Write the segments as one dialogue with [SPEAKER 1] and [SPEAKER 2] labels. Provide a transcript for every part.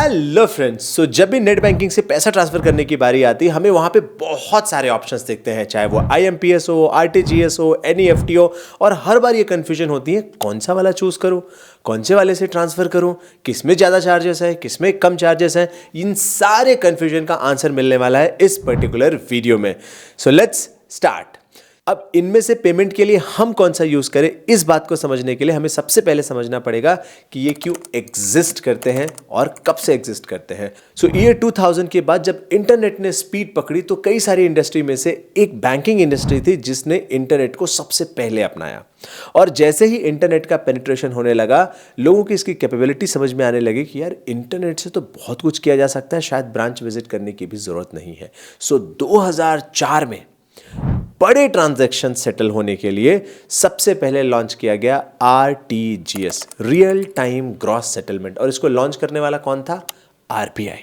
[SPEAKER 1] Hello friends. सो जब भी net banking से पैसा ट्रांसफर करने की बारी आती है हमें वहां पे बहुत सारे ऑप्शंस दिखते हैं, चाहे वो IMPS हो, RTGS हो, NEFT हो, और हर बार ये कंफ्यूजन होती है कौन सा वाला चूज करूं, कौन से वाले से ट्रांसफर करूं, किस में ज़्यादा चार्जेस है, किस में कम चार्जेस हैं। इन सारे कंफ्यूजन का आंसर मिलने वाला है इस पर्टिकुलर वीडियो में। So let's start. अब इनमें से पेमेंट के लिए हम कौन सा यूज करें, इस बात को समझने के लिए हमें सबसे पहले समझना पड़ेगा कि ये क्यों एग्जिस्ट करते हैं और कब से एग्जिस्ट करते हैं। सो ईयर 2000 के बाद जब इंटरनेट ने स्पीड पकड़ी तो कई सारी इंडस्ट्री में से एक बैंकिंग इंडस्ट्री थी जिसने इंटरनेट को सबसे पहले अपनाया। और जैसे ही इंटरनेट का पेनिट्रेशन होने लगा, लोगों की इसकी कैपेबिलिटी समझ में आने लगी कि यार इंटरनेट से तो बहुत कुछ किया जा सकता है, शायद ब्रांच विजिट करने की भी जरूरत नहीं है। सो 2004 में बड़े ट्रांजैक्शन सेटल होने के लिए सबसे पहले लॉन्च किया गया RTGS, real time gross settlement, और इसको लॉन्च करने वाला कौन था? RBI।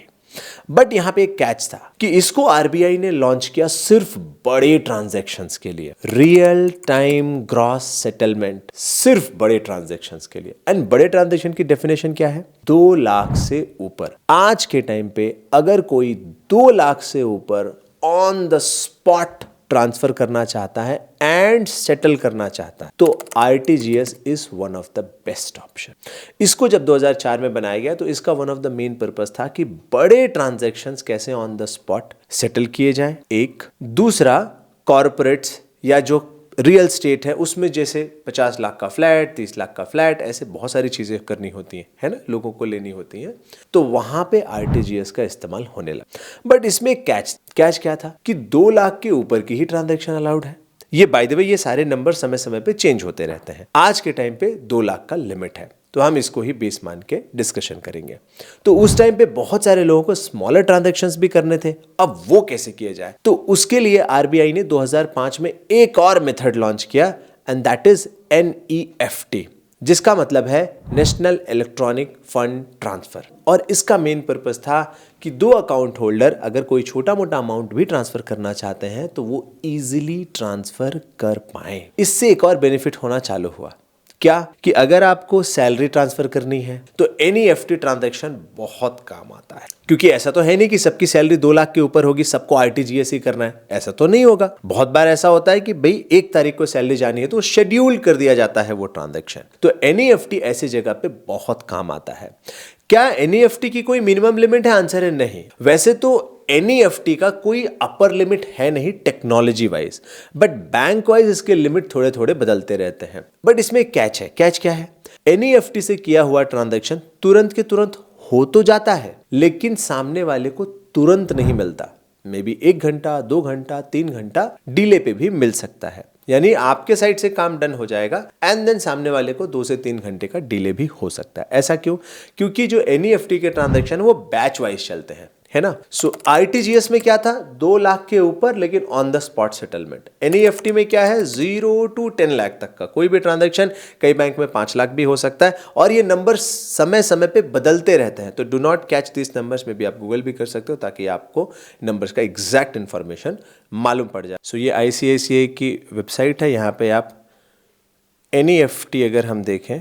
[SPEAKER 1] बट यहां पे एक कैच था कि इसको RBI ने लॉन्च किया सिर्फ बड़े ट्रांजैक्शंस के लिए, रियल टाइम ग्रॉस सेटलमेंट सिर्फ बड़े ट्रांजैक्शंस के लिए। एंड बड़े ट्रांजैक्शन की डेफिनेशन क्या है? 2 लाख से ऊपर। आज के टाइम पे अगर कोई 2 लाख से ऊपर ऑन द स्पॉट ट्रांसफर करना चाहता है एंड सेटल करना चाहता है तो RTGS is one of the best option. इसको जब 2004 में बनाया गया तो इसका one of the main purpose था कि बड़े ट्रांजैक्शंस कैसे ऑन द स्पॉट सेटल किए जाएं। एक दूसरा, कॉर्पोरेट्स या जो रियल स्टेट है उसमें जैसे 50 लाख का फ्लैट, 30 लाख का फ्लैट, ऐसे बहुत सारी चीजें करनी होती हैं, है ना, लोगों को लेनी होती हैं, तो वहां पे RTGS का इस्तेमाल होने लगा। बट इसमें कैच क्या था कि 2 लाख के ऊपर की ही ट्रांजैक्शन अलाउड है। ये बाय द वे ये सारे नंबर समय समय पे चेंज होते रहते हैं। आज के टाइम पे 2 लाख का लिमिट है, तो हम इसको ही बेस मान के डिस्कशन करेंगे। तो उस टाइम पे बहुत सारे लोगों को स्मॉलर ट्रांजैक्शंस भी करने थे, अब वो कैसे किए जाए? तो उसके लिए RBI ने 2005 में एक और मेथड लॉन्च किया एंड दैट इज NEFT, जिसका मतलब है नेशनल इलेक्ट्रॉनिक फंड ट्रांसफर। और इसका मेन पर्पस था कि 2 अकाउंट होल्डर अगर कोई छोटा मोटा अमाउंट भी ट्रांसफर करना चाहते हैं तो वो इजीली ट्रांसफर कर पाए। इससे एक और बेनिफिट होना चालू हुआ, क्या कि अगर आपको सैलरी ट्रांसफर करनी है तो NEFT ट्रांजैक्शन बहुत काम आता है, क्योंकि ऐसा तो है नहीं कि सबकी सैलरी 2 लाख के ऊपर होगी, सबको RTGS ही करना है, ऐसा तो नहीं होगा। बहुत बार ऐसा होता है कि भाई 1 तारीख को सैलरी जानी है तो शेड्यूल कर दिया जाता है वो ट्रांजैक्शन। तो NEFT ऐसी जगह पे बहुत काम आता है। क्या NEFT की कोई मिनिमम लिमिट है? आंसर है नहीं। वैसे तो NEFT का कोई अपर लिमिट है नहीं technology wise, but bank wise इसके लिमिट थोड़े थोड़े बदलते रहते हैं। बट इसमें कैच है। कैच क्या है? NEFT से किया हुआ ट्रांजैक्शन तुरंत के तुरंत हो तो जाता है, लेकिन सामने वाले को तुरंत नहीं मिलता। मे बी 1 घंटा, 2 घंटा, 3 घंटा डिले पे भी मिल सकता है। यानी आपके साइड से काम डन हो जाएगा एंड देन सामने वाले को 2 से 3 घंटे का डिले भी हो सकता है। ऐसा क्यों? क्योंकि जो NEFT के ट्रांजैक्शन है वो बैच वाइज चलते हैं, है ना। सो RTGS में क्या था? 2 लाख के ऊपर लेकिन on the spot settlement. NEFT में क्या है? 0 to 10 लाख तक का कोई भी ट्रांजैक्शन, कई बैंक में 5 लाख भी हो सकता है, और ये नंबर समय समय पे बदलते रहते हैं। तो do not catch this numbers, में भी आप गूगल भी कर सकते हो ताकि आपको नंबर्स का एग्जैक्ट इन्फॉर्मेशन मालूम पड़ जाए। सो ये ICICI की वेबसाइट है, यहाँ पे आप NEFT अगर हम देखें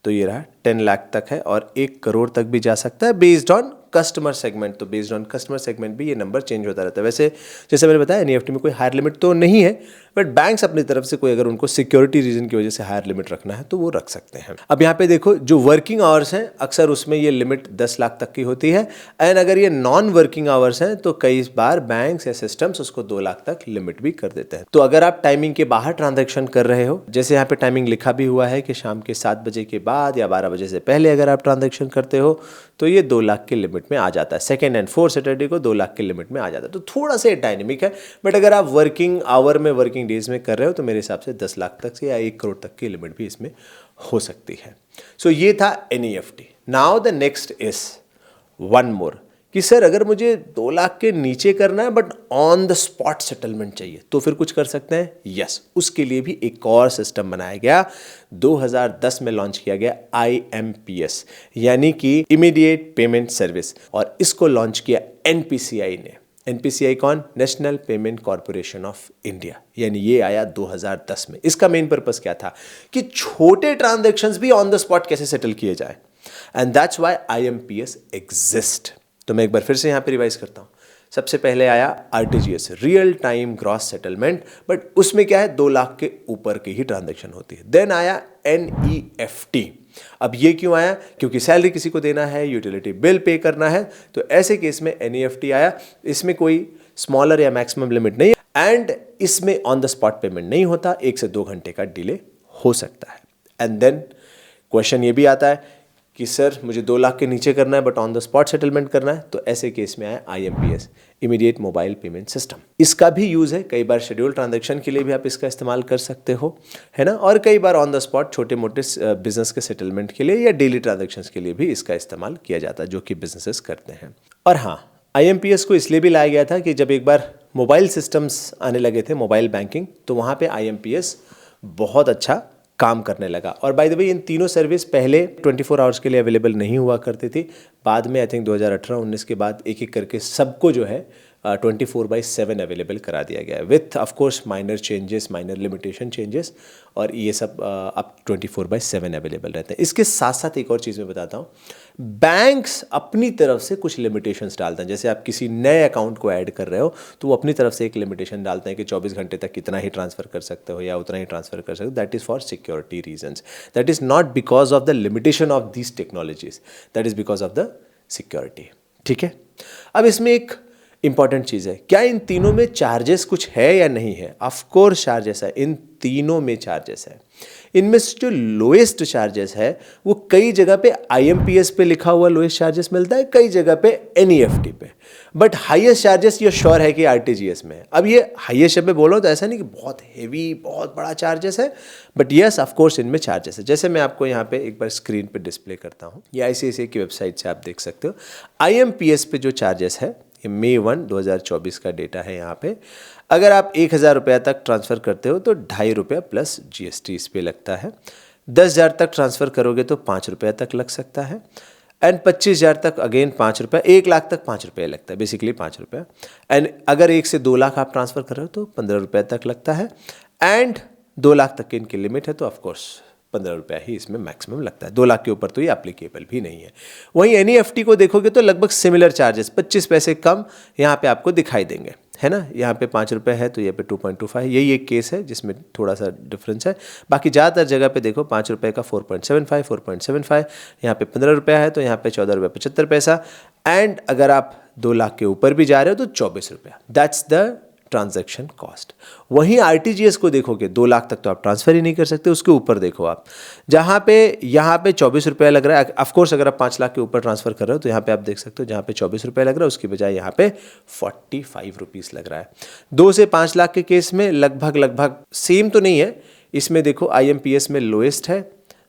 [SPEAKER 1] तो ये रहा 10 लाख तक है और 1 करोड़ तक भी जा सकता है बेस्ड ऑन कस्टमर सेगमेंट। तो बेस्ड ऑन कस्टमर सेगमेंट भी ये नंबर चेंज होता रहता है। वैसे जैसे मैंने बताया NEFT में कोई हायर लिमिट तो नहीं है, बट बैंक्स अपनी तरफ से कोई अगर उनको सिक्योरिटी रीजन की वजह से हायर लिमिट रखना है तो वो रख सकते हैं। अब यहाँ पे देखो जो वर्किंग आवर्स हैं अक्सर उसमें ये लिमिट 10 लाख तक की होती है, एंड अगर ये नॉन वर्किंग आवर्स हैं तो कई बार बैंक्स या सिस्टम्स उसको 2 लाख तक लिमिट भी कर देते हैं। तो अगर आप टाइमिंग के बाहर ट्रांजेक्शन कर रहे हो, जैसे यहाँ पे टाइमिंग लिखा भी हुआ है कि शाम के 7 बजे के बाद या 12 बजे से पहले अगर आप ट्रांजेक्शन करते हो तो ये 2 लाख के लिमिट में आ जाता है। सेकेंड एंड फोर्थ सैटरडे को 2 लाख के लिमिट में आ जाता है। तो थोड़ा सा डायनेमिक है, बट अगर आप वर्किंग आवर में, वर्किंग डेज में कर रहे हो तो मेरे हिसाब से 10 लाख तक से या 1 करोड़ तक की लिमिट भी इसमें हो सकती है। सो ये था NEFT। Now the next is one more, कि सर अगर मुझे 2 लाख के नीचे करना है but on the spot settlement चाहिए तो फिर कुछ कर सकते हैं? यस, उसके लिए भी एक और सिस्टम बनाया गया। 2010 में लॉन्च किया गया IMPS, यानी कि इमीडिएट पेमेंट सर्विस, और इसको लॉन्च किया NPCI ने। NPCI कौन? National payment corporation of India, यानी ये आया 2010 में। इसका मेन पर्पस क्या था कि छोटे ट्रांजैक्शंस भी ऑन द स्पॉट कैसे सेटल किए जाए। And that's why IMPS exist. तो मैं एक बार फिर से यहाँ पे रिवाइज करता हूँ। सबसे पहले आया RTGS, real time gross settlement, but उसमें क्या है 2 लाख के ऊपर की ही ट्रांजैक्शन होती है। देन आया NEFT। अब ये क्यों आया? क्योंकि सैलरी किसी को देना है, यूटिलिटी बिल पे करना है, तो ऐसे केस में NEFT आया। इसमें कोई स्मॉलर या मैक्सिमम लिमिट नहीं एंड इसमें ऑन द स्पॉट पेमेंट नहीं होता, 1 से 2 घंटे का डिले हो सकता है। एंड देन क्वेश्चन ये भी आता है कि सर मुझे 2 लाख के नीचे करना है but on the spot settlement करना है, तो ऐसे केस में आया IMPS, immediate mobile payment system. इसका भी यूज़ है, कई बार शेड्यूल ट्रांजैक्शन के लिए भी आप इसका इस्तेमाल कर सकते हो, है ना, और कई बार ऑन द स्पॉट छोटे मोटे बिजनेस के सेटलमेंट के लिए या डेली ट्रांजैक्शंस के लिए भी इसका इस्तेमाल किया जाता है, जो कि बिजनेसेस करते हैं। और हाँ, IMPS को इसलिए भी लाया गया था कि जब एक बार मोबाइल सिस्टम्स आने लगे थे, मोबाइल बैंकिंग, तो वहाँ पे IMPS बहुत अच्छा काम करने लगा। और बाय द वे इन तीनों सर्विस पहले 24 आवर्स के लिए अवेलेबल नहीं हुआ करती थी, बाद में आई थिंक 2018-19 के बाद एक एक करके सबको जो है 24/7 अवेलेबल करा दिया गया है, width of course minor changes, minor limitation changes, और ये सब अब 24/7 अवेलेबल रहते हैं। इसके साथ साथ एक और चीज़ मैं बताता हूँ, बैंक्स अपनी तरफ से कुछ लिमिटेशंस डालते हैं। जैसे आप किसी नए अकाउंट को ऐड कर रहे हो तो वो अपनी तरफ से एक लिमिटेशन डालते हैं कि 24 घंटे तक कितना ही ट्रांसफ़र कर सकते हो या उतना ही ट्रांसफ़र कर सकते हो। That is for security reasons, that is not because of the limitation of these technologies, that is because of the security. ठीक है, अब इसमें एक इंपॉर्टेंट चीज़ है, क्या इन तीनों में चार्जेस कुछ है या नहीं है? ऑफ कोर्स चार्जेस है, इन तीनों में चार्जेस है। इनमें से जो लोएस्ट चार्जेस है वो कई जगह पे IMPS पे लिखा हुआ लोएस्ट चार्जेस मिलता है, कई जगह पे NEFT पे, बट हाईएस्ट चार्जेस ये श्योर है कि RTGS में है। अब ये हाईएस्ट जब मैं बोल रहा हूँ तो ऐसा नहीं कि बहुत हेवी, बहुत बड़ा चार्जेस है, बट यस ऑफ कोर्स इनमें चार्जेस है। जैसे मैं आपको यहाँ पे एक बार स्क्रीन पे डिस्प्ले करता हूँ, ये ICICI की वेबसाइट से आप देख सकते हो। IMPS पे जो चार्जेस है, ये May 1, 2024 का डेटा है यहाँ पे। अगर आप 1,000 रुपया तक ट्रांसफ़र करते हो तो 2.5 रुपया प्लस GST इस पर लगता है। 10,000 तक ट्रांसफ़र करोगे तो 5 रुपया तक लग सकता है, एंड 25,000 तक अगेन 5 रुपया, 1 लाख तक 5 रुपया लगता है, बेसिकली 5 रुपया। एंड अगर 1 से 2 लाख आप ट्रांसफ़र कर रहे हो तो 15 रुपया तक लगता है, एंड 2 लाख तक की इनकी लिमिट है तो ऑफकोर्स 15 रुपया ही इसमें मैक्सिमम लगता है। 2 लाख के ऊपर तो ये एप्लीकेबल भी नहीं है। वहीं NEFT को देखोगे तो लगभग सिमिलर चार्जेस, 25 पैसे कम यहाँ पे आपको दिखाई देंगे, है ना। यहाँ पे 5 रुपये है तो यहाँ पे 2.25, यही एक केस है जिसमें थोड़ा सा डिफरेंस है। बाकी ज़्यादातर जगह पे देखो 5 रुपये का 4.75, यहाँ पे 15 रुपया है तो यहाँ पे 14 रुपये 75 पैसा, एंड अगर आप 2 लाख के ऊपर भी जा रहे हो तो 24 रुपया, दैट्स द ट्रांजैक्शन कॉस्ट। वहीं RTGS को देखोगे 2 लाख तक तो आप ट्रांसफ़र ही नहीं कर सकते, उसके ऊपर देखो आप, जहाँ पे यहाँ पे 24 रुपया लग रहा है। ऑफकोर्स अगर आप 5 लाख के ऊपर ट्रांसफ़र कर रहे हो तो यहाँ पे आप देख सकते हो, जहाँ पे 24 रुपया लग रहा है उसकी बजाय यहाँ पे 45 रुपीज़ लग रहा है। 2 से 5 लाख के केस में लगभग सेम तो नहीं है। इसमें देखो IMPS में लोएस्ट है,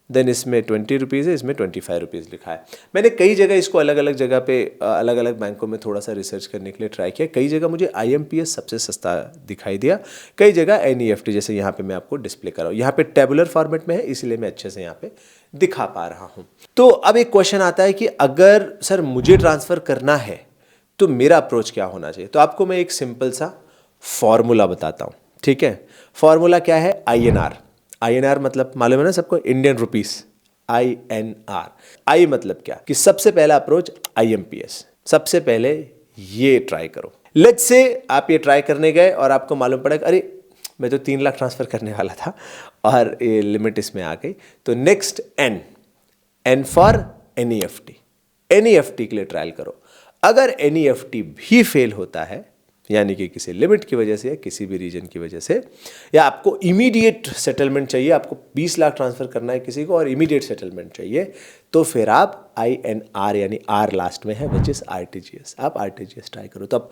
[SPEAKER 1] देन इसमें 20 रुपीज़ है, इसमें 25 रुपीज़ लिखा है। मैंने कई जगह इसको अलग अलग जगह पे अलग अलग बैंकों में थोड़ा सा रिसर्च करने के लिए ट्राई किया। कई जगह मुझे IMPS सबसे सस्ता दिखाई दिया, कई जगह NEFT, जैसे यहाँ पे मैं आपको डिस्प्ले कर रहा हूँ। यहाँ पे टेबुलर फॉर्मेट में है इसलिए मैं अच्छे से यहाँ पे दिखा पा रहा हूँ। तो अब एक क्वेश्चन आता है कि अगर सर मुझे ट्रांसफ़र करना है तो मेरा अप्रोच क्या होना चाहिए? तो आपको मैं एक सिंपल सा फॉर्मूला बताता हूँ, ठीक है। फॉर्मूला क्या है? INR मतलब मालूम है ना सबको, इंडियन रुपीस, INR। आई मतलब क्या कि सबसे पहला अप्रोच IMPS, सबसे पहले ये ट्राई करो। लेट्स से आप ये ट्राई करने गए और आपको मालूम पड़ा कि अरे मैं तो 3 लाख ट्रांसफ़र करने वाला था और ये लिमिट इसमें आ गई, तो नेक्स्ट N फॉर NEFT के लिए ट्रायल करो। अगर NEFT भी फेल होता है, यानी कि किसी लिमिट की वजह से या किसी भी रीजन की वजह से, या आपको इमीडिएट सेटलमेंट चाहिए, आपको 20 लाख ट्रांसफ़र करना है किसी को और इमीडिएट सेटलमेंट चाहिए, तो फिर आप INR यानी R लास्ट में है विच इज़ RTGS, आप RTGS ट्राई करो। तो अब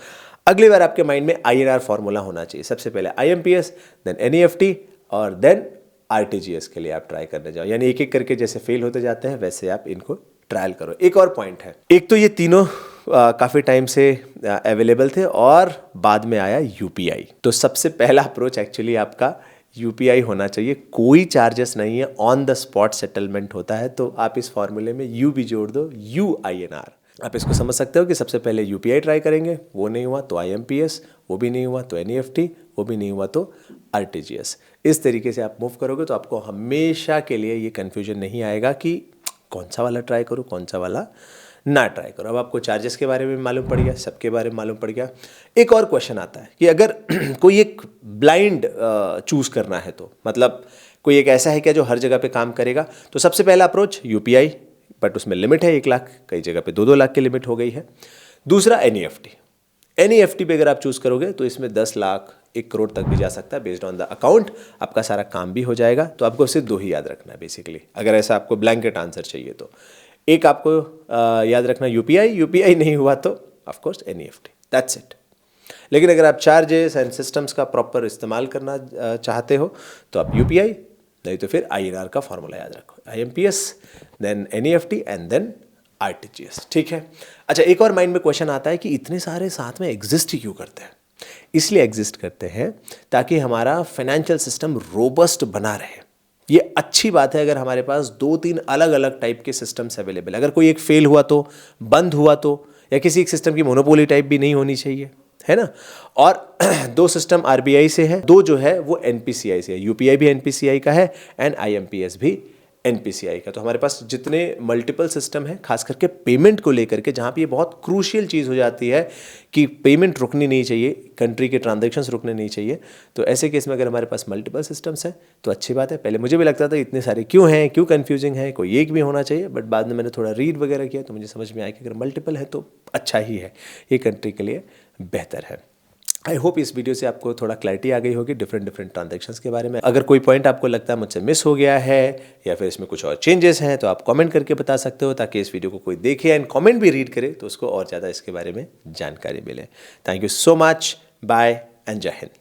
[SPEAKER 1] अगली बार आपके माइंड में INR फॉर्मूला होना चाहिए। सबसे पहले IMPS, देन NEFT और देन RTGS के लिए आप ट्राई करने जाओ, यानी एक एक करके जैसे फेल होते जाते हैं वैसे आप इनको ट्रायल करो। एक और पॉइंट है, एक तो ये तीनों काफ़ी टाइम से अवेलेबल थे और बाद में आया UPI। तो सबसे पहला अप्रोच एक्चुअली आपका UPI होना चाहिए, कोई चार्जेस नहीं है, ऑन द स्पॉट सेटलमेंट होता है। तो आप इस फॉर्मूले में U भी जोड़ दो, UINR। आप इसको समझ सकते हो कि सबसे पहले UPI ट्राई करेंगे, वो नहीं हुआ तो IMPS, वो भी नहीं हुआ तो NEFT, वो भी नहीं हुआ तो RTGS। इस तरीके से आप मूव करोगे तो आपको हमेशा के लिए ये कन्फ्यूजन नहीं आएगा कि कौन सा वाला ट्राई करूँ, कौन सा वाला ना ट्राई करो। अब आपको चार्जेस के बारे में मालूम पड़ गया, सबके बारे में मालूम पड़ गया। एक और क्वेश्चन आता है कि अगर कोई एक ब्लाइंड चूज़ करना है, तो मतलब कोई एक ऐसा है क्या जो हर जगह पे काम करेगा? तो सबसे पहला अप्रोच UPI, बट उसमें लिमिट है 1 लाख, कई जगह पे 2-2 लाख की लिमिट हो गई है। दूसरा NEFT। NEFT पे अगर आप चूज़ करोगे तो इसमें 10 लाख 1 करोड़ तक भी जा सकता है, बेस्ड ऑन द अकाउंट। आपका सारा काम भी हो जाएगा। तो आपको सिर्फ 2 ही याद रखना है बेसिकली, अगर ऐसा आपको ब्लैंकेट आंसर चाहिए तो। एक आपको याद रखना UPI नहीं हुआ तो ऑफकोर्स NEFT, दैट्स इट। लेकिन अगर आप चार्जेस एंड सिस्टम्स का प्रॉपर इस्तेमाल करना चाहते हो तो आप UPI, नहीं तो फिर INR का फॉर्मूला याद रखो, IMPS, then NEFT and then RTGS। ठीक है। अच्छा, एक और माइंड में क्वेश्चन आता है कि इतने सारे साथ में एग्जिस्ट ही क्यों करते हैं? इसलिए एग्जिस्ट करते हैं ताकि हमारा फाइनेंशियल सिस्टम रोबस्ट बना रहे। ये अच्छी बात है अगर हमारे पास 2-3 अलग अलग टाइप के सिस्टम्स अवेलेबल। अगर कोई एक फेल हुआ तो, बंद हुआ तो, या किसी एक सिस्टम की मोनोपोली टाइप भी नहीं होनी चाहिए, है ना। और 2 सिस्टम RBI से है, 2 जो है वो NPCI से है। UPI भी NPCI का है एंड IMPS भी NPCI का। तो हमारे पास जितने मल्टीपल सिस्टम है, खास करके पेमेंट को लेकर के, जहाँ पे ये बहुत क्रूशियल चीज़ हो जाती है कि पेमेंट रुकनी नहीं चाहिए, कंट्री के ट्रांजैक्शंस रुकने नहीं चाहिए। तो ऐसे केस में अगर हमारे पास मल्टीपल सिस्टम्स हैं तो अच्छी बात है। पहले मुझे भी लगता था इतने सारे क्यों हैं, क्यों कन्फ्यूजिंग है, कोई एक भी होना चाहिए, बट बाद में मैंने थोड़ा रीड वगैरह किया तो मुझे समझ में आया कि अगर मल्टीपल है तो अच्छा ही है, ये कंट्री के लिए बेहतर है। आई होप इस वीडियो से आपको थोड़ा क्लैरिटी आ गई होगी डिफरेंट ट्रांजैक्शंस के बारे में। अगर कोई पॉइंट आपको लगता है मुझसे मिस हो गया है या फिर इसमें कुछ और चेंजेस हैं तो आप कमेंट करके बता सकते हो, ताकि इस वीडियो को कोई देखे एंड कमेंट भी रीड करे तो उसको और ज़्यादा इसके बारे में जानकारी मिले। Thank you so much, bye and जय हिंद।